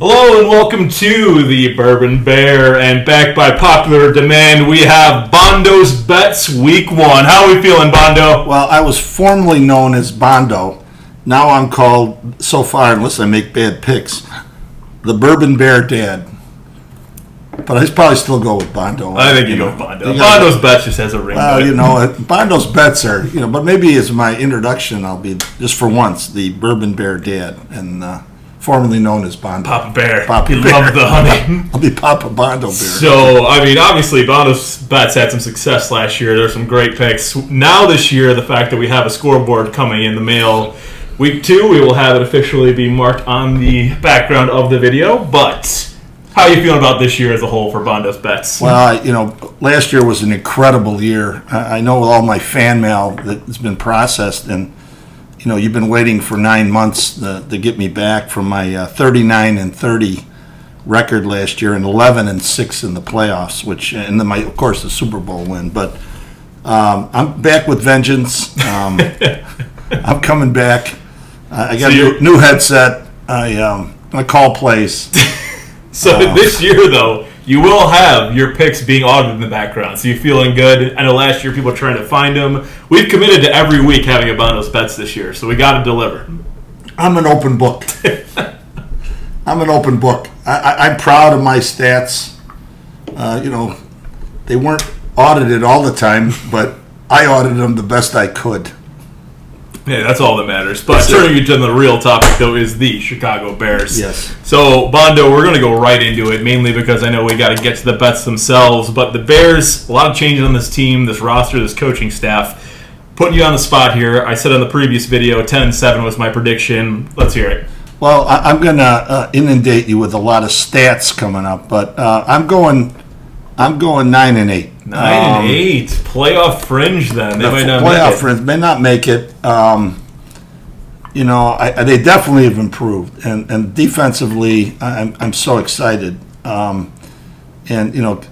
Hello and welcome to the Bourbon Bear, and back by popular demand, we have Bondo's Bets Week 1. How are we feeling, Bondo? Well, I was formerly known as Bondo. Now I'm called, so far, unless I make bad picks, the Bourbon Bear Dad. But I'd probably still go with Bondo. I think you go with Bondo. Bondo's Bets just has a ring. Well, Bondo's Bets are, but maybe as my introduction, I'll be, just for once, the Bourbon Bear Dad, and formerly known as Bondo. Papa Bear. Papa Bear. Love the honey. I'll be Papa Bondo Bear. So, obviously, Bondo's Bets had some success last year. There's some great picks. Now this year, the fact that we have a scoreboard coming in the mail, week 2, we will have it officially be marked on the background of the video, but how are you feeling about this year as a whole for Bondo's Bets? Well, last year was an incredible year. I know with all my fan mail that's been processed, and you've been waiting for 9 months to get me back from my 39-30 record last year and 11-6 in the playoffs, and then of course the Super Bowl win. But I'm back with vengeance. I'm coming back. I got a new headset. I call plays. So this year, though, you will have your picks being audited in the background. So you're feeling good. I know last year people were trying to find them. We've committed to every week having a Bondo's Bets this year, so we got to deliver. I'm an open book. I'm an open book. I'm proud of my stats. They weren't audited all the time, but I audited them the best I could. Yeah, that's all that matters. But turning you to the real topic, though, is the Chicago Bears. Yes. So, Bondo, we're going to go right into it, mainly because I know we got to get to the bets themselves. But the Bears, a lot of changes on this team, this roster, this coaching staff. Putting you on the spot here. I said on the previous video, 10-7 was my prediction. Let's hear it. Well, I'm going to inundate you with a lot of stats coming up, but I'm going 9-8. 9-8, playoff fringe. Then they might not playoff make it. Fringe may not make it. They definitely have improved, and defensively, I'm so excited. And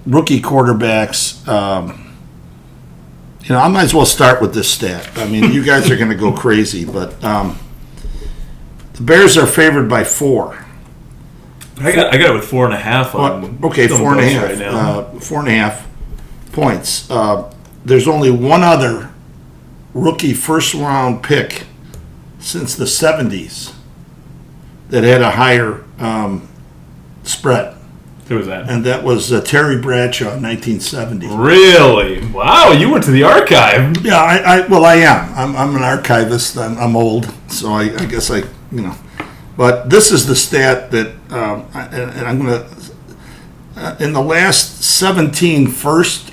rookie quarterbacks. I might as well start with this stat. I mean, you guys are going to go crazy, but the Bears are favored by 4. I got it with 4.5 on. Okay, 4.5 right now. 4.5 points. There's only one other rookie first-round pick since the 70s that had a higher spread. Who was that? And that was Terry Bradshaw in 1970. Really? Wow, you went to the archive. Yeah, I am. I'm an archivist. I'm old, so I guess But this is the stat that, and I'm going to, in the last 17 first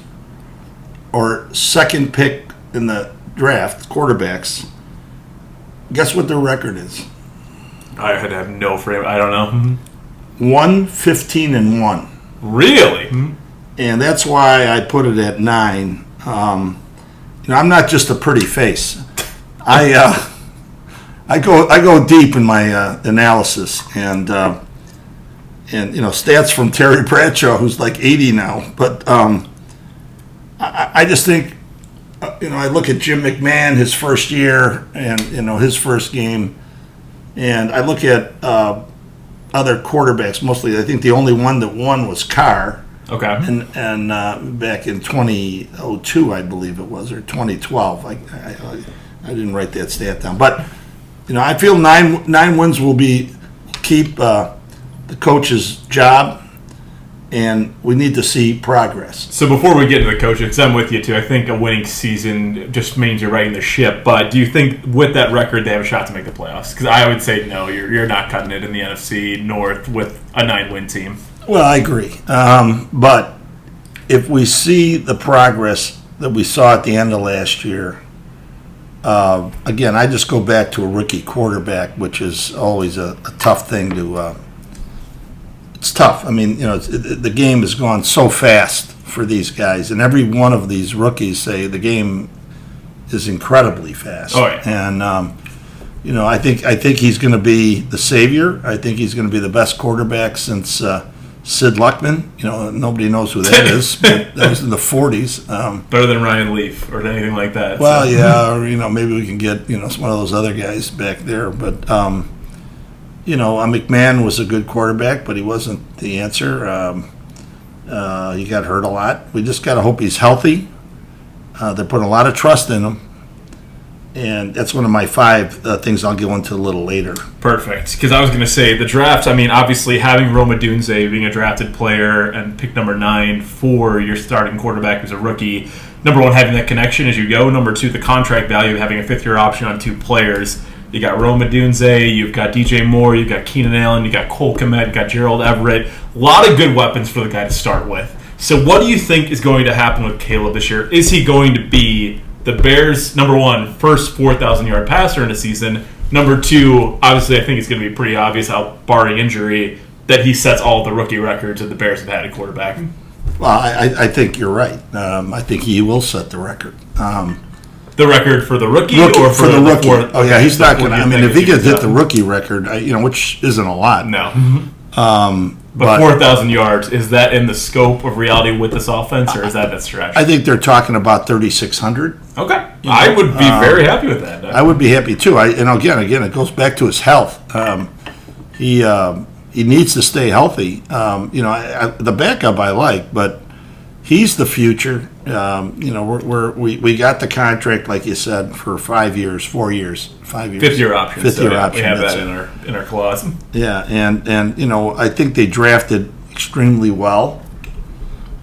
or second pick in the draft, quarterbacks, guess what their record is? I have no frame. I don't know. 1-15-1. Really? And that's why I put it at 9. I'm not just a pretty face. I go deep in my analysis, and stats from Terry Bradshaw, who's like 80 now. But I just think, I look at Jim McMahon, his first year, and his first game, and I look at other quarterbacks. Mostly, I think the only one that won was Carr. Okay. And back in 2002, I believe it was, or 2012. I didn't write that stat down, but. I feel 9 wins will keep the coach's job, and we need to see progress. So before we get into the coaching, because I'm with you too, I think a winning season just means you're righting the ship. But do you think with that record they have a shot to make the playoffs? Because I would say no, you're not cutting it in the NFC North with a 9-win team. Well, I agree, but if we see the progress that we saw at the end of last year. Again, I just go back to a rookie quarterback, which is always a tough thing to. It's tough. I mean, the game has gone so fast for these guys, and every one of these rookies say the game is incredibly fast. Oh, yeah. And I think he's going to be the savior. I think he's going to be the best quarterback since Sid Luckman. Nobody knows who that is, but that was in the 40s. Better than Ryan Leaf or anything like that. Well, so. Yeah, or maybe we can get some of those other guys back there. But McMahon was a good quarterback, but he wasn't the answer. He got hurt a lot. We just got to hope he's healthy. They're putting a lot of trust in him. And that's one of my 5 things I'll get into a little later. Perfect. Because I was going to say, the draft, obviously having Roma Dunze being a drafted player and pick number 9 for your starting quarterback who's a rookie, number 1, having that connection as you go. Number 2, the contract value of having a 5th-year option on 2 players. You got Roma Dunze, you've got DJ Moore, you've got Keenan Allen, you've got Cole Kmet, you've got Gerald Everett. A lot of good weapons for the guy to start with. So what do you think is going to happen with Caleb this year? Is he going to be the Bears' number 1 first 4,000-yard passer in a season? Number 2, obviously I think it's going to be pretty obvious, barring injury, that he sets all the rookie records that the Bears have had at quarterback. Well, I think you're right. I think he will set the record. The record for the rookie or for the rookie? He's not going to. If he could hit the rookie record, which isn't a lot. No. But 4,000 yards, is that in the scope of reality with this offense, or is that a stretch? I think they're talking about 3,600. Okay. I would be very happy with that. I would be happy, too. Again, it goes back to his health. He needs to stay healthy. The backup I like, but he's the future. We got the contract, like you said, for 5 years, 4 years, 5 years. 5th-year option. 5th-year option. We have that in our clause. Yeah, and I think they drafted extremely well.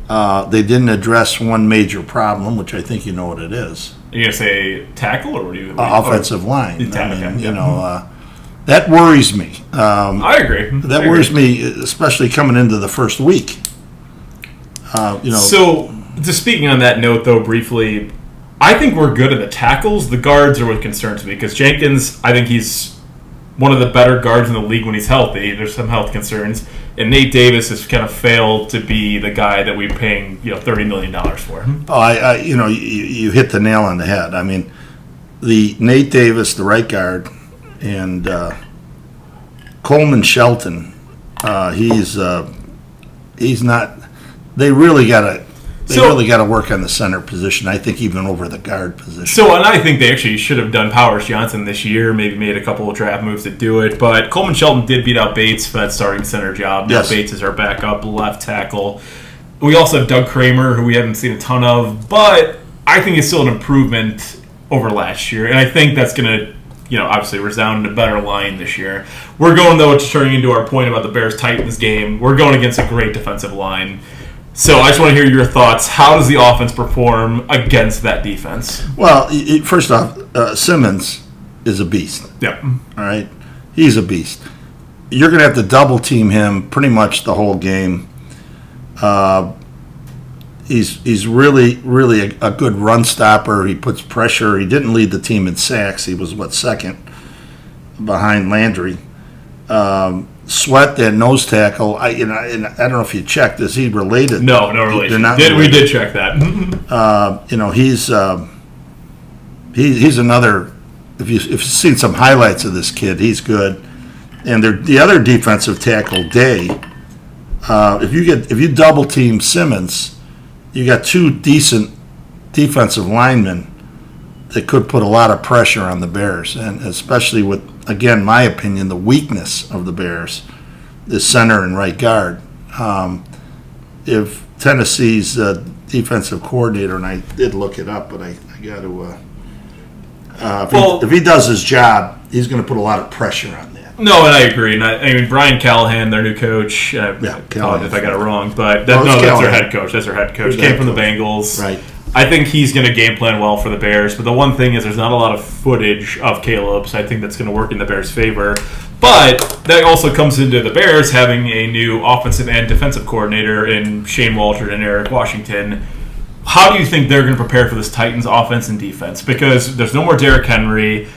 They didn't address one major problem, which I think you know what it is. Are you going to say tackle, or what do you? Offensive line. Okay. That worries me. I agree. That worries me, especially coming into the first week. So, just speaking on that note, though, briefly, I think we're good at the tackles. The guards are what concerns me, because Jenkins, I think he's one of the better guards in the league when he's healthy. There's some health concerns. And Nate Davis has kind of failed to be the guy that we're paying $30 million for. You hit the nail on the head. The Nate Davis, the right guard, and Coleman Shelton, he's not. They really got to work on the center position. I think even over the guard position. And I think they actually should have done Powers Johnson this year. Maybe made a couple of draft moves to do it. But Coleman Shelton did beat out Bates for that starting center job. Now Bates is our backup left tackle. We also have Doug Kramer, who we haven't seen a ton of, but I think it's still an improvement over last year, and I think that's going to, obviously resound in a better line this year. We're going, though, to turning into our point about the Bears-Titans game. We're going against a great defensive line. So I just want to hear your thoughts. How does the offense perform against that defense? Well, first off, Simmons is a beast. Yep. All right? He's a beast. You're going to have to double-team him pretty much the whole game. He's really, really a good run stopper. He puts pressure. He didn't lead the team in sacks. He was, second behind Landry. Sweat, that nose tackle. I don't know if you checked. Is he related? No relation. They're not we did check that. He's another. If you've seen some highlights of this kid, he's good. And the other defensive tackle, Day. If you double team Simmons, you got 2 decent defensive linemen that could put a lot of pressure on the Bears, and especially with, again, my opinion, the weakness of the Bears is center and right guard. If Tennessee's defensive coordinator, and I did look it up, but I got to, if he does his job, he's going to put a lot of pressure on that. No, and I agree. And Brian Callahan, their new coach, Callahan, if I got it wrong, but that's their head coach. That's their head coach. Came from the Bengals. Right. I think he's going to game plan well for the Bears, but the one thing is there's not a lot of footage of Caleb, so I think that's going to work in the Bears' favor. But that also comes into the Bears having a new offensive and defensive coordinator in Shane Waldron and Eric Washington. How do you think they're going to prepare for this Titans offense and defense? Because there's no more Derrick Henry.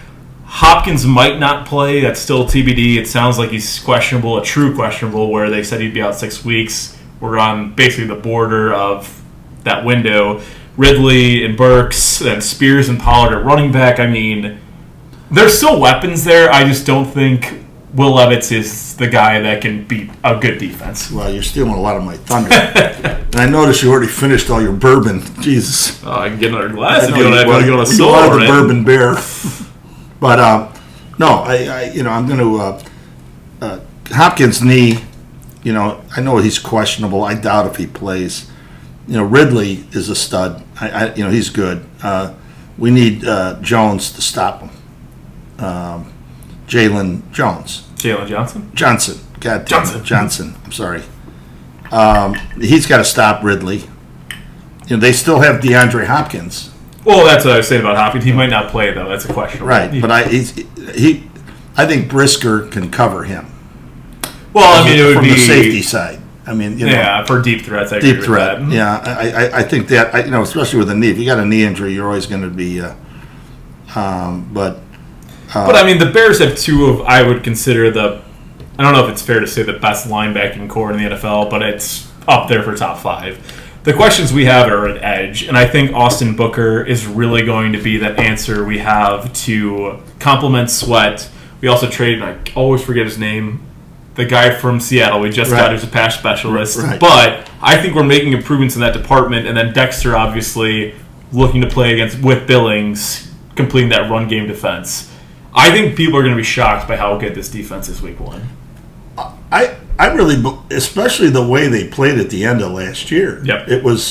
Hopkins might not play. That's still TBD. It sounds like he's questionable, a true questionable, where they said he'd be out 6 weeks. We're on basically the border of that window. Ridley and Burks and Spears and Pollard at running back. There's still weapons there. I just don't think Will Levis is the guy that can beat a good defense. Well, you're stealing a lot of my thunder. And I noticed you already finished all your bourbon. Jesus. Oh, I can get another glass if you want to go on a solo. solo. You are the bourbon bear. But, no, I'm going to Hopkins' knee, I know he's questionable. I doubt if he plays. Ridley is a stud. He's good. We need Jones to stop him. Jalen Johnson. God damn it, Johnson. I'm sorry. He's got to stop Ridley. They still have DeAndre Hopkins. Well, that's what I was saying about Hopkins. He might not play, though. That's a question. Right, but I think Brisker can cover him. Well, it would from be the safety side. For deep threats, I deep agree threat. With that. Yeah, I think that especially with a knee. If you got a knee injury, you're always going to be. But the Bears have two of I would consider I don't know if it's fair to say the best linebacking core in the NFL, but it's up there for top 5. The questions we have are an edge, and I think Austin Booker is really going to be that answer we have to complement Sweat. We also traded, I always forget his name, the guy from Seattle. We just got as a pass specialist. Right. But I think we're making improvements in that department, and then Dexter obviously looking to play with Billings, completing that run game defense. I think people are going to be shocked by how good this defense is week 1. I really, especially the way they played at the end of last year. Yep. It was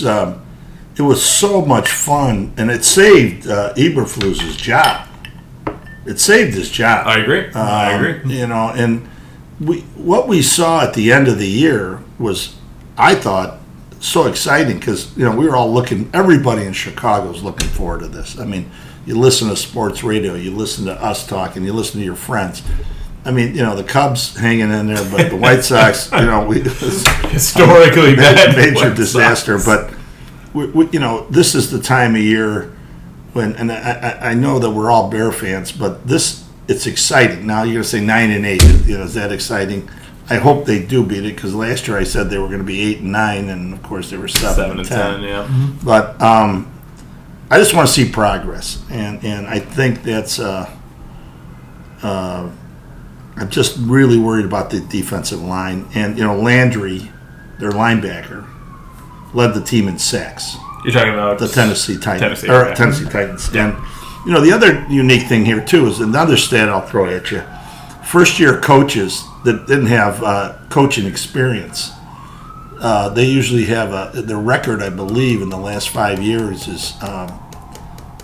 so much fun, and it saved Eberflus's job. It saved his job. I agree. And what we saw at the end of the year was, I thought, so exciting because we were all looking. Everybody in Chicago was looking forward to this. You listen to sports radio, you listen to us talking, you listen to your friends. The Cubs hanging in there, but the White Sox, historically bad major disaster. But this is the time of year when, and I know that we're all Bear fans, but it's exciting. Now you're going to say 9-8. Is that exciting? I hope they do beat it because last year I said they were going to be 8-9, and of course they were 7-10. Yeah. Mm-hmm. But I just want to see progress, and I think that's. I'm just really worried about the defensive line. And, Landry, their linebacker, led the team in sacks. You're talking about the Tennessee Titans. Tennessee Titans. Yeah. And, the other unique thing here, too, is another stat I'll throw at you. First-year coaches that didn't have coaching experience, they usually have their record, I believe, in the last 5 years is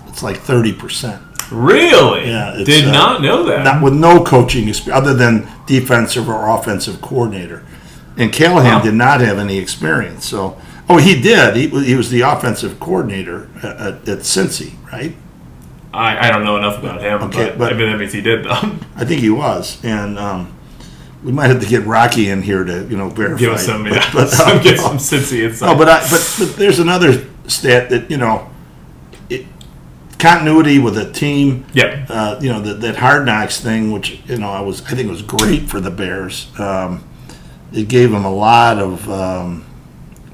it's like 30%. Really? Yeah. Did not know that. Not with no coaching experience, other than defensive or offensive coordinator. And Callahan did not have any experience. So, he did. He was the offensive coordinator at Cincy, right? I don't know enough about him, but that means he did, though. I think he was. And we might have to get Rocky in here to, verify. Give us some, get some Cincy insight. No, but there's another stat that, continuity with a team. Yep. That Hard Knocks thing, which I think was great for the Bears. It gave them a lot of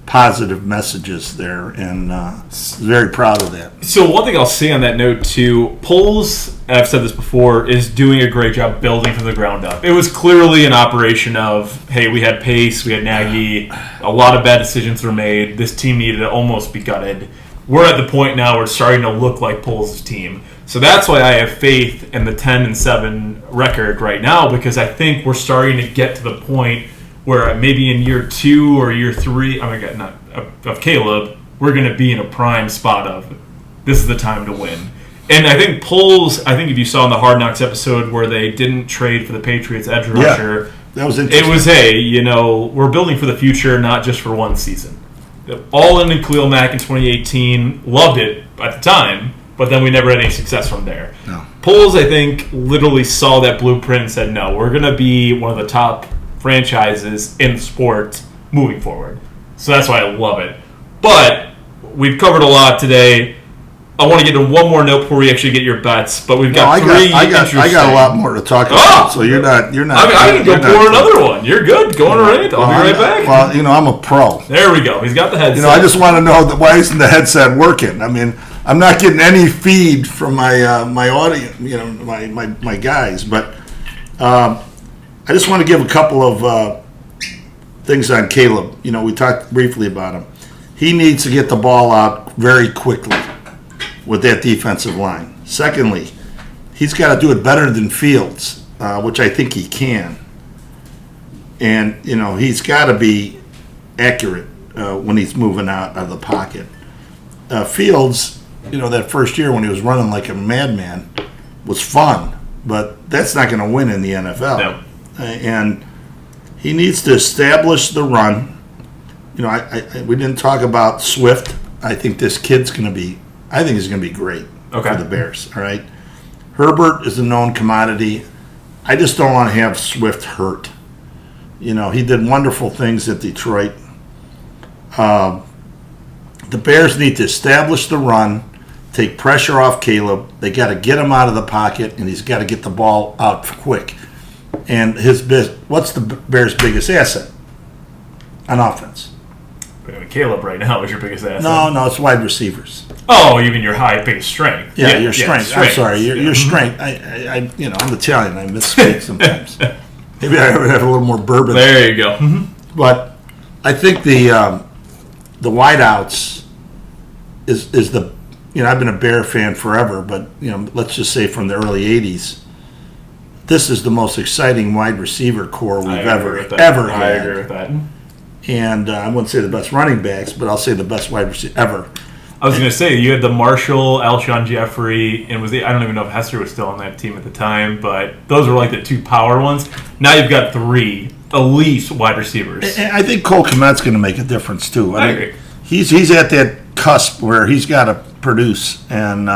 positive messages there, and very proud of that. So one thing I'll say on that note too, Poles, and I've said this before, is doing a great job building from the ground up. It was clearly an operation of, hey, we had Pace, we had Nagy, a lot of bad decisions were made. This team needed to almost be gutted. We're at the point now where it's starting to look like Poles' team. So that's why I have faith in the 10-7 record right now, because I think we're starting to get to the point where maybe in year 2 or year 3, of Caleb, we're going to be in a prime spot of this is the time to win. And I think Poles, if you saw in the Hard Knocks episode where they didn't trade for the Patriots edge rusher, that was interesting. It was, hey, we're building for the future, not just for one season. All in Khalil Mack in 2018, loved it at the time, but then we never had any success from there. No. Poles, I think, literally saw that blueprint and said, no, we're going to be one of the top franchises in sport moving forward. So that's why I love it. But we've covered a lot today. I want to get to one more note before we actually get your bets, but we've got three. I got a lot more to talk about. So you're not. I can go pour another one. You're good. Going right. I'll be right back. Well, I'm a pro. There we go. He's got the headset. I just want to know why isn't the headset working? I'm not getting any feed from my audience. My guys. But I just want to give a couple of things on Caleb. We talked briefly about him. He needs to get the ball out very quickly with that defensive line. Secondly, he's got to do it better than Fields, which I think he can. And, he's got to be accurate when he's moving out of the pocket. Fields, that first year when he was running like a madman was fun, but that's not going to win in the NFL. No. And he needs to establish the run. We didn't talk about Swift. I think this kid's going to be great for the Bears, all right? Herbert is a known commodity. I just don't want to have Swift hurt. He did wonderful things at Detroit. The Bears need to establish the run, take pressure off Caleb. They got to get him out of the pocket, and he's got to get the ball out quick. And what's the Bears' biggest asset on offense? Caleb right now is your biggest asset. No, it's wide receivers. Oh, you mean your biggest strength? Yeah, your strength. I'm sorry, your strength. I'm Italian. I misspeak sometimes. Maybe I have a little more bourbon. There you go. But I think the wideouts is the I've been a Bear fan forever, but let's just say from the early '80s, this is the most exciting wide receiver core we've ever had. I agree with that. And I wouldn't say the best running backs, but I'll say the best wide receiver ever. I was going to say, you had the Marshall, Alshon Jeffrey, and I don't even know if Hester was still on that team at the time, but those were like the two power ones. Now you've got 3 elite wide receivers. And I think Cole Kmet's going to make a difference, too. I agree. He's at that cusp where he's got to produce, and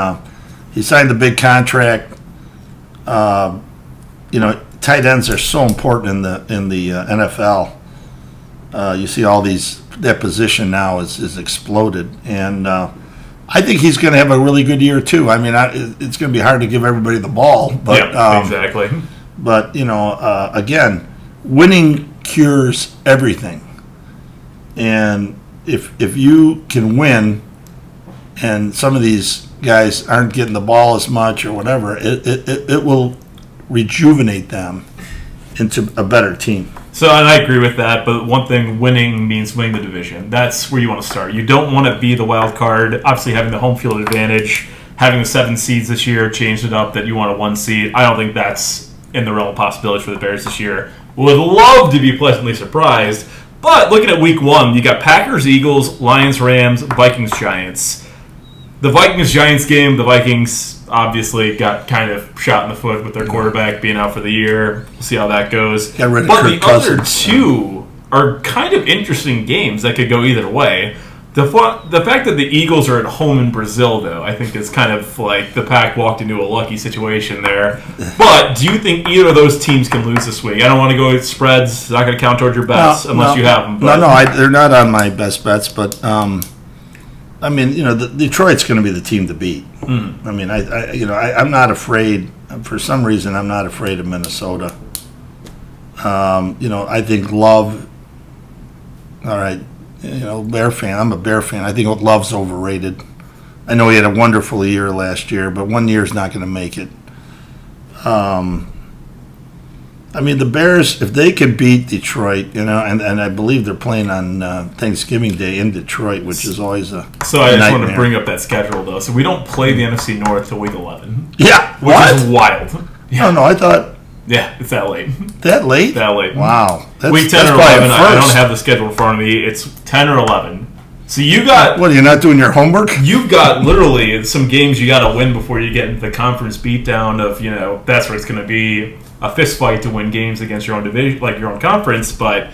he signed a big contract. Tight ends are so important in the NFL. You see all that position now is exploded, and I think he's going to have a really good year too. I mean, it's going to be hard to give everybody the ball, but exactly. But again, winning cures everything, and if you can win, and some of these guys aren't getting the ball as much or whatever, it will rejuvenate them into a better team. So, and I agree with that, but one thing, winning means winning the division. That's where you want to start. You don't want to be the wild card. Obviously, having the home field advantage, having the 7 seeds this year, changed it up that you want a 1 seed. I don't think that's in the realm of possibilities for the Bears this year. Would love to be pleasantly surprised, but looking at week 1, you got Packers, Eagles, Lions, Rams, Vikings, Giants. The Vikings-Giants game, the Vikings obviously got kind of shot in the foot with their quarterback being out for the year. We'll see how that goes. Got rid of But Kirk the other Cousins. 2 are kind of interesting games that could go either way. The fact that the Eagles are at home in Brazil, though, I think is kind of like the Pack walked into a lucky situation there. But do you think either of those teams can lose this week? I don't want to go with spreads. It's not going to count towards your bets unless you have them. But. They're not on my best bets, but I mean, Detroit's going to be the team to beat. I mean, I'm not afraid. For some reason, I'm not afraid of Minnesota. I think Love. All right, Bear fan. I'm a Bear fan. I think Love's overrated. I know he had a wonderful year last year, but 1 year's not going to make it. I mean, the Bears, if they can beat Detroit, and I believe they're playing on Thanksgiving Day in Detroit, which is always a So I just nightmare. want to bring up that schedule, though. So we don't play the NFC North till week 11. Yeah, Which is wild. Yeah. No, I thought Yeah, it's that late. that late. That late. Wow. Week 10 or probably 11, a I don't first. have the schedule in front of me. It's 10 or 11. So you got... What, you're not doing your homework? You've got literally some games you got to win before you get into the conference beatdown of, that's where it's going to be a fist fight to win games against your own division, like your own conference. But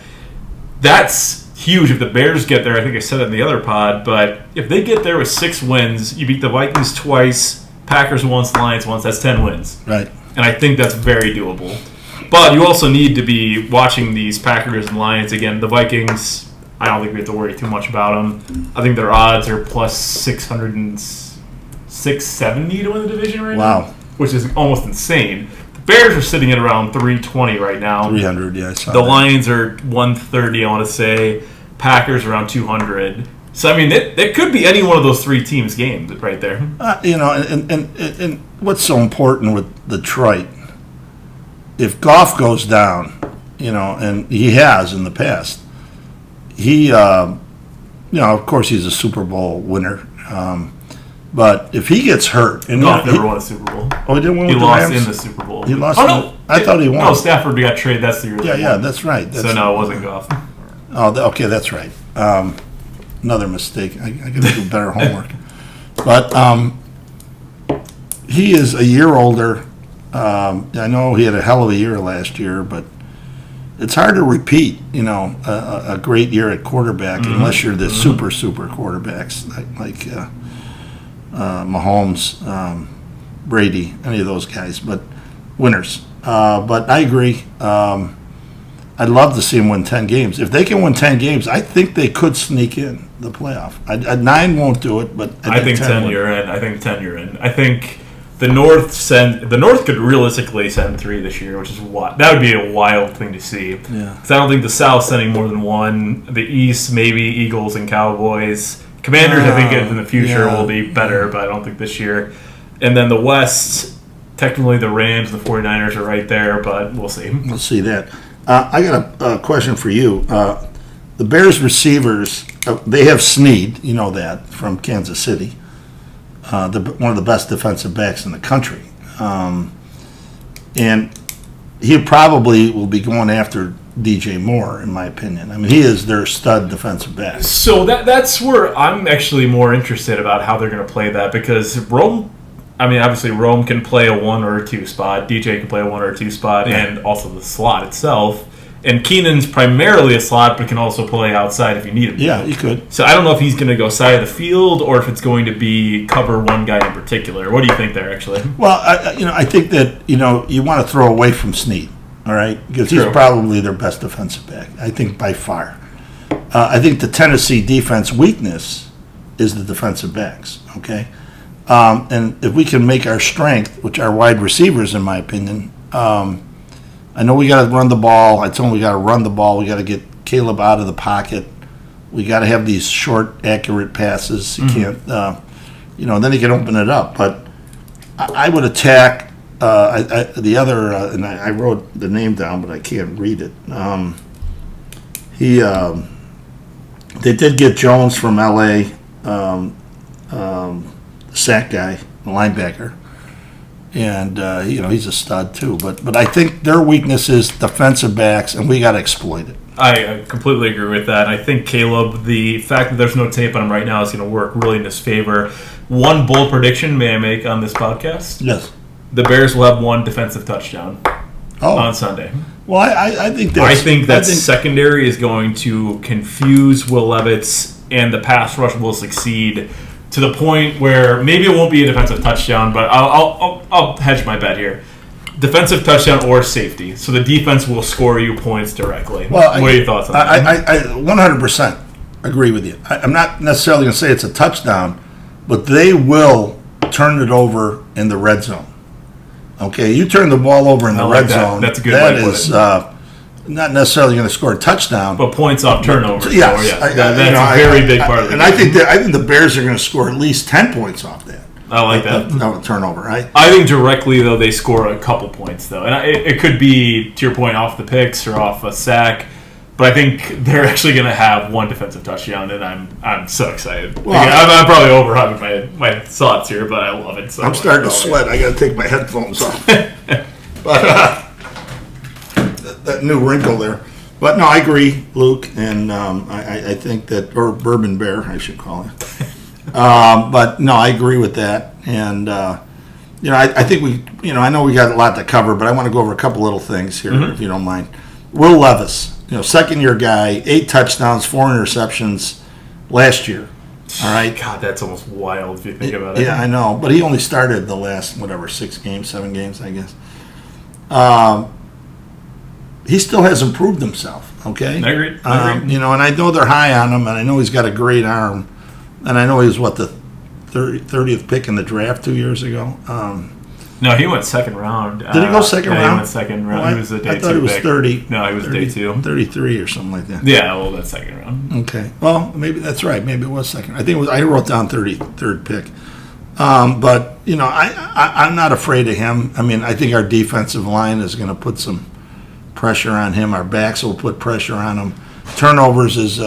that's huge if the Bears get there. I think I said it in the other pod, but if they get there with 6 wins, you beat the Vikings twice, Packers once, Lions once, that's 10 wins. Right. And I think that's very doable. But you also need to be watching these Packers and Lions. Again, the Vikings, I don't think we have to worry too much about them. I think their odds are plus 670 to win the division right now. Wow. Which is almost insane. The Bears are sitting at around 320 right now. 300, yeah, I saw The that. Lions are 130, I want to say. Packers around 200. So, I mean, it could be any one of those 3 teams' games right there. And what's so important with Detroit, if Goff goes down, and he has in the past, he, of course he's a Super Bowl winner. But if he gets hurt, and Goff never won a Super Bowl. Oh, he didn't win He with the lost Rams? in the Super Bowl. He lost. Oh, no. I thought he won. No, Stafford got traded. That's the year. Yeah, that's right. So no, it wasn't Goff. Oh, okay, that's right. Another mistake. I got to do better homework. But he is a year older. I know he had a hell of a year last year, but it's hard to repeat, a great year at quarterback unless you're the super quarterbacks like Mahomes, Brady, any of those guys, but winners. But I agree. I'd love to see them win 10 games. If they can win 10 games, I think they could sneak in the playoff. 9 won't do it, but I think 10 you're in. I think 10 you're in. I think the North could realistically send 3 this year, which is that would be a wild thing to see. Yeah. Because I don't think the South sending more than 1. The East, maybe Eagles and Cowboys. Commanders, I think in the future will be better, but I don't think this year. And then the West, technically the Rams and the 49ers are right there, but we'll see. We'll see that. I got a question for you. The Bears receivers, they have Snead, you know that, from Kansas City, one of the best defensive backs in the country. And he probably will be going after DJ Moore, in my opinion. I mean, he is their stud defensive back. So that's where I'm actually more interested about how they're going to play that, because obviously Rome can play a 1 or a 2 spot. DJ can play a 1 or a 2 spot, and also the slot itself. And Keenan's primarily a slot, but can also play outside if you need him. Yeah, he could. So I don't know if he's going to go side of the field or if it's going to be cover one guy in particular. What do you think there, actually? Well, I think that you want to throw away from Snead, all right, because he's probably their best defensive back. I think by far. I think the Tennessee defense weakness is the defensive backs. Okay. And if we can make our strength, which are wide receivers, in my opinion, I know we got to run the ball. I told him we got to run the ball. We got to get Caleb out of the pocket. We got to have these short, accurate passes. You can't, then he can open it up. But I would attack the other, and I wrote the name down, but I can't read it. They did get Jones from L.A., sack guy, the linebacker, and he's a stud too. But I think their weakness is defensive backs, and we got to exploit it. I completely agree with that. I think Caleb, the fact that there's no tape on him right now is going to work really in his favor. One bold prediction may I make on this podcast? Yes. The Bears will have 1 defensive touchdown on Sunday. Well, I think that secondary is going to confuse Will Levis, and the pass rush will succeed to the point where maybe it won't be a defensive touchdown, but I'll hedge my bet here. Defensive touchdown or safety. So the defense will score you points directly. Well, what are your thoughts on that? I 100% agree with you. I'm not necessarily going to say it's a touchdown, but they will turn it over in the red zone. Okay, you turn the ball over in the red zone. That's a good way to put it. Not necessarily going to score a touchdown, but points off turnovers. Yes, that's a very big part of it. And I think the Bears are going to score at least 10 points off that. I like that. No turnover, right? I think directly though they score a couple points though, and it could be to your point off the picks or off a sack, but I think they're actually going to have 1 defensive touchdown, and I'm so excited. Well, I'm probably overhyping my thoughts here, but I love it. So I'm starting to sweat. I got to take my headphones off. But that new wrinkle there. But no, I agree, Luke, and I think that, or Bourbon Bear, I should call it. But no, I agree with that, and I think I know we got a lot to cover, but I want to go over a couple little things here, if you don't mind. Will Levis, second-year guy, 8 touchdowns, 4 interceptions last year. All right. God, that's almost wild if you think about it. Yeah, I know, but he only started the last 7 games, I guess. He still hasn't proved himself. Okay. I agree. And I know they're high on him, and I know he's got a great arm, and I know he was the 30th pick in the draft 2 years ago. No, he went second round. Did he go second round? He went second round. Well, he was a day 2 I thought he was pick. 30. No, he was 30, day 2. 33 or something like that. Yeah, well, that's second round. Okay. Well, maybe that's right. Maybe it was second. I think it was. I wrote down 33rd pick. But I'm not afraid of him. I mean, I think our defensive line is going to put some pressure on him. Our backs will put pressure on him. Turnovers is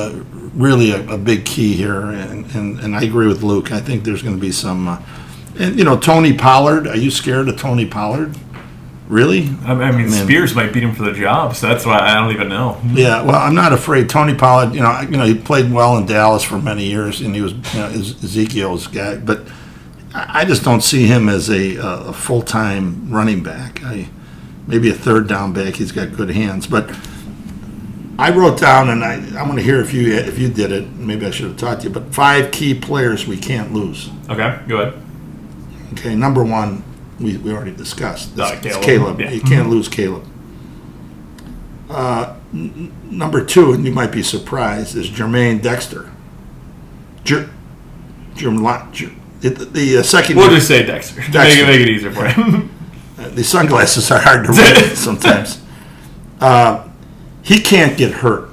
really a big key here, and I agree with Luke. I think there's going to be some, and Tony Pollard. Are you scared of Tony Pollard? Really? I mean, Spears might beat him for the job, so that's why I don't even know. Yeah, well, I'm not afraid. Tony Pollard, he played well in Dallas for many years, and he was Ezekiel's guy, but I just don't see him as a full-time running back. Maybe a third down back. He's got good hands, but I wrote down, and I want to hear if you did it. Maybe I should have taught you, but 5 key players we can't lose. Okay, go ahead. Okay, number 1. We already discussed. It's Caleb. Yeah. You can't lose Caleb. Number 2, and you might be surprised, is Jermaine Dexter. The second. We'll just say Dexter. Make it easier for you. The sunglasses are hard to read sometimes. He can't get hurt.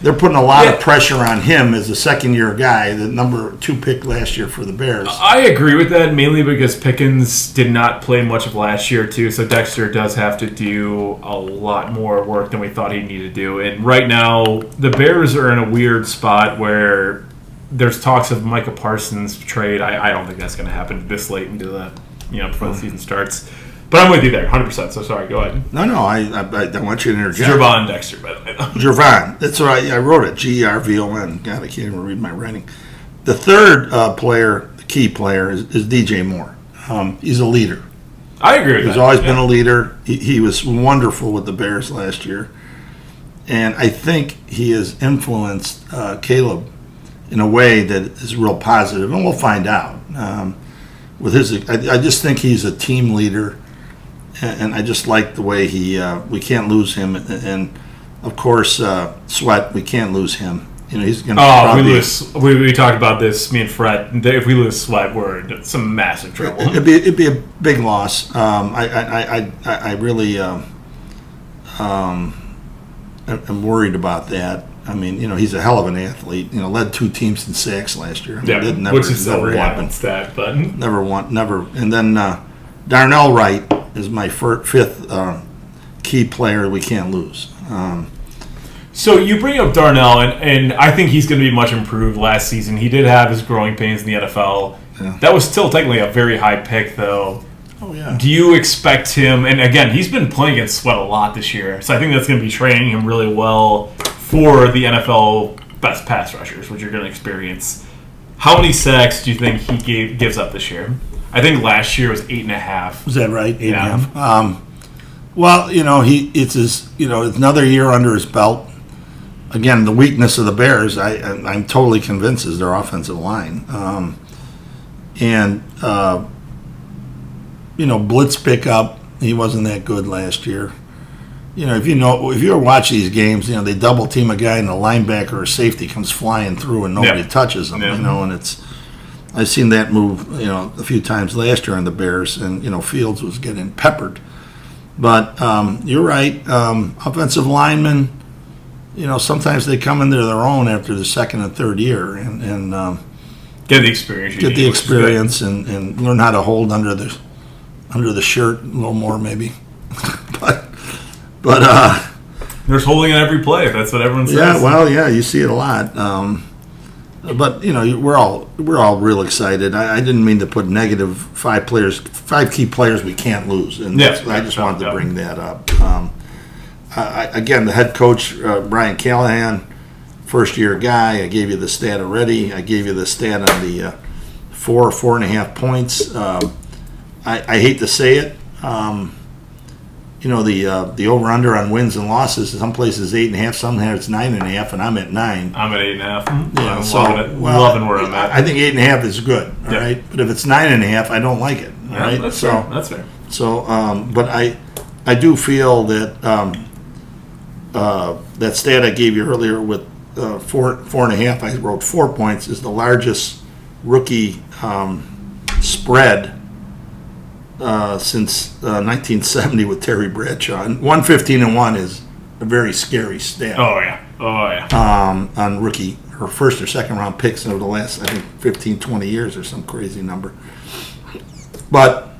They're putting a lot of pressure on him as a second-year guy, the number 2 pick last year for the Bears. I agree with that, mainly because Pickens did not play much of last year, too, so Dexter does have to do a lot more work than we thought he needed to do. And right now, the Bears are in a weird spot where there's talks of Micah Parsons trade. I don't think that's going to happen this late into the, before the season starts. But I'm with you there, 100%. So sorry, go ahead. No, I want you to interject. Gervon Dexter, by the way. Gervon. That's right. I wrote it. Gervon. God, I can't even read my writing. The third player, the key player, is DJ Moore. He's a leader. I agree with that. He's always been a leader. He was wonderful with the Bears last year. And I think he has influenced Caleb in a way that is real positive, and we'll find out. With I just think he's a team leader. And I just like the way we can't lose him. And of course, Sweat, we can't lose him. He's going to. Oh, we talked about this, me and Fred. If we lose Sweat, we're in some massive trouble. It'd be a big loss. I really am worried about that. I mean, he's a hell of an athlete. Led 2 teams in sacks last year. Which is a happened. Stat, but Never. And then Darnell Wright is my 5th key player we can't lose. So you bring up Darnell, and I think he's going to be much improved. Last season, he did have his growing pains in the NFL. Yeah. That was still technically a very high pick, though. Oh, yeah. Do you expect him, and again, he's been playing against Sweat a lot this year, so I think that's going to be training him really well for the NFL best pass rushers, which you're going to experience. How many sacks do you think he gives up this year? I think last year was 8.5. Was that right? 8.5. Well, it's another year under his belt. Again, the weakness of the Bears, I'm totally convinced, is their offensive line. Blitz pickup, he wasn't that good last year. If you ever watch these games, they double team a guy and the linebacker or safety comes flying through and nobody touches him. And I've seen that move, a few times last year on the Bears, and Fields was getting peppered. But you're right, offensive linemen, sometimes they come into their own after the second and third year, and get the experience. And learn how to hold under the shirt a little more, maybe. but there's holding on every play. That's what everyone says. Yeah, well, you see it a lot. But we're all real excited. I didn't mean to put negative 5 key players we can't lose, and I just wanted to bring that up. Again, the head coach Brian Callahan, first-year guy. I gave you the stat already. I gave you the stat on the 4.5 points. I hate to say it. The over/under on wins and losses. Some places 8.5, some have it's 9.5, and I'm at 9. I'm at 8.5. Yeah, loving where I'm at. I think 8.5 is good. All right, but if it's 9.5, I don't like it. All right, that's fair. That's fair. So, but I do feel that that stat I gave you earlier with 4.5, I wrote 4 points, is the largest rookie spread since 1970 with Terry Bradshaw. And 115-1 is a very scary stat. Oh yeah. On rookie or first or second round picks over the last, I think, 15, 20 years or some crazy number. But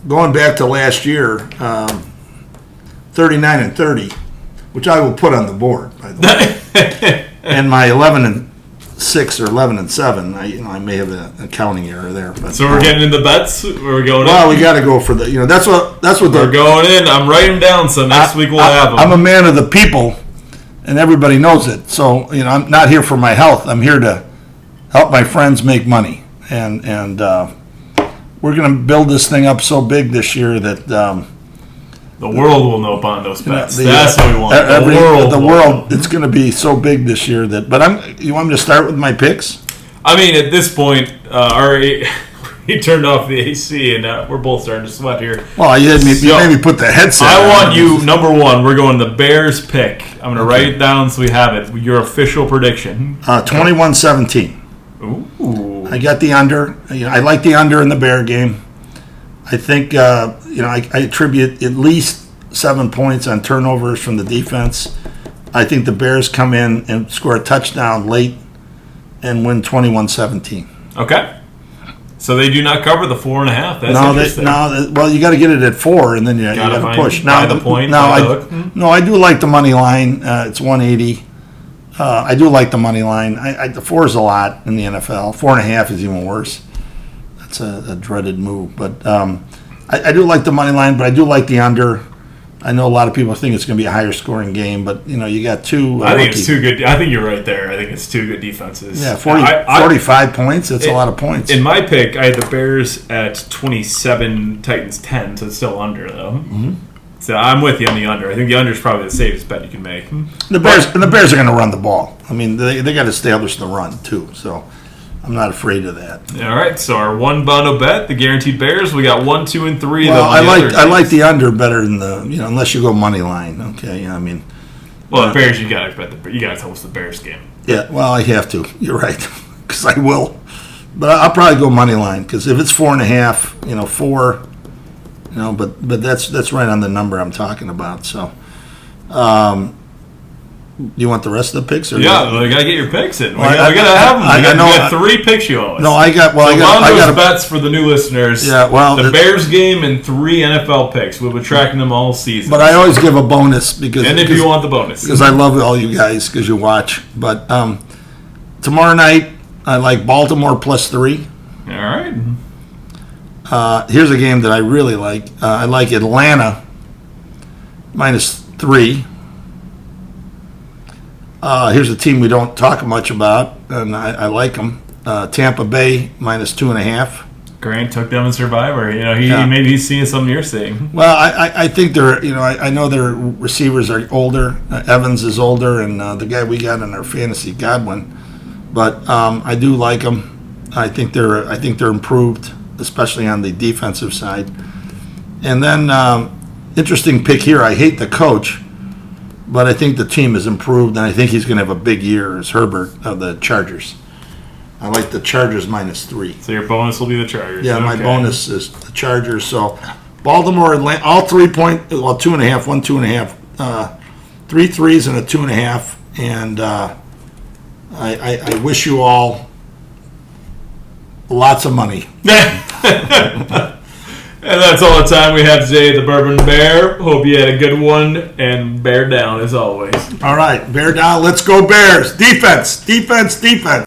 going back to last year, 39-30, which I will put on the board, by the way. and my 11-6 or 11-7. I may have an accounting error there. But, So we're getting into bets. We're going. Well, in? we got to go for the. That's what We're going in. I'm writing down. So next week we'll have them. I'm a man of the people, and everybody knows it. So I'm not here for my health. I'm here to help my friends make money, and we're going to build this thing up so big this year that the world will know Bondo's bets. the- That's what we want. the world. It's going to be so big this year that. But you want me to start with my picks? I mean, at this point, he turned off the AC, and we're both starting to sweat here. Well, you made me put the headset. I on. want you, number one, we're going the Bears pick. I'm going to write it down so we have it. Your official prediction. 21-17. Ooh. I got the under. I like the under in the Bear game. I think I attribute at least 7 points on turnovers from the defense. I think the Bears come in and score a touchdown late and win 21-17. Okay. So they do not cover the 4.5. That's interesting. Well, you got to get it at 4, and then you got to push. Now the point. I do like the money line. It's 180. I do like the money line. The 4 is a lot in the NFL. 4.5 is even worse. That's a dreaded move. But I do like the money line, but I do like the under. I know a lot of people think it's going to be a higher scoring game, but you got two. I think it's too good. I think you're right there. I think it's two good defenses. Yeah, 45 points. That's a lot of points. In my pick, I had the Bears at 27, Titans 10, so it's still under though. Mm-hmm. So I'm with you on the under. I think the under is probably the safest bet you can make. The Bears are going to run the ball. I mean, they got to establish the run too. So I'm not afraid of that. All right. So our one Bondo bet, the guaranteed Bears. We got 1, 2, and 3. Well, I like the under better than the unless you go money line. Okay. I mean. Well, the Bears, you got to tell us the Bears game. Yeah. Well, I have to. You're right, because I will. But I'll probably go money line because if it's 4.5, 4. But that's right on the number I'm talking about. So, you want the rest of the picks? Or we gotta get your picks in. We gotta have them. We got 3 picks you owe us. No, I got bets for the new listeners. Yeah, well, the Bears game and 3 NFL picks. We've been tracking them all season. But I always give a bonus if you want the bonus, because I love all you guys because you watch. But tomorrow night I like Baltimore +3. All right. Here's a game that I really like. I like Atlanta -3. Here's a team we don't talk much about, and I like them. Tampa Bay -2.5. Grant took them in Survivor. Maybe he's seeing something you're seeing. Well, I think they're. I know their receivers are older. Evans is older, and the guy we got in our fantasy, Godwin. But I do like them. I think they're improved, especially on the defensive side. And then interesting pick here. I hate the coach. But I think the team has improved, and I think he's going to have a big year as Herbert of the Chargers. I like the Chargers -3. So your bonus will be the Chargers. Yeah, my bonus is the Chargers. So Baltimore, Atlanta, all 3-point, 2.5, 1, 2.5, 3 threes and a 2.5. And I wish you all lots of money. And that's all the time we have today at the Bourbon Bear. Hope you had a good one, and bear down as always. All right, bear down. Let's go Bears. Defense, defense, defense.